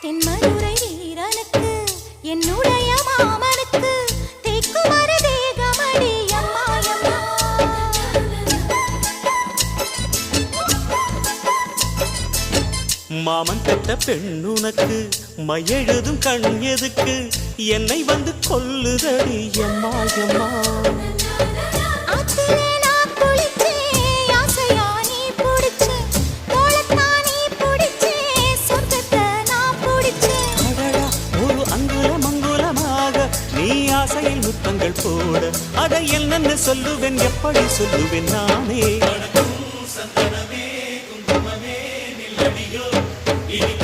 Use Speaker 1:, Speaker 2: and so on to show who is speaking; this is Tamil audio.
Speaker 1: என் மதுரை வீரனுக்கு என்னுடைய மாமனுக்கு தேக்குமர தேகமடி அம்மா அம்மா.
Speaker 2: மாமன் பெற்ற பெண்ணுனக்கு மையெழுதும் கண் எதுக்கு என்னை வந்து கொல்லுதடி அம்மா அம்மா.
Speaker 1: ஆத்திலே நான் குளிச்சேன், ஆசையா நீ புடிச்சே, தோளத்தான் நீ புடிச்சே, சொர்க்கத்தை நான் புடிச்சேன்.
Speaker 2: அடடா, ஒரு அங்குலம் அங்குலமாக நீ ஆசையில் முத்தங்கள் போட அதை என்னன்னு சொல்லுவேன், எப்படி சொல்லுவேன் நானே.
Speaker 3: சந்தனமே குங்குமமே நில்லடியோ இனி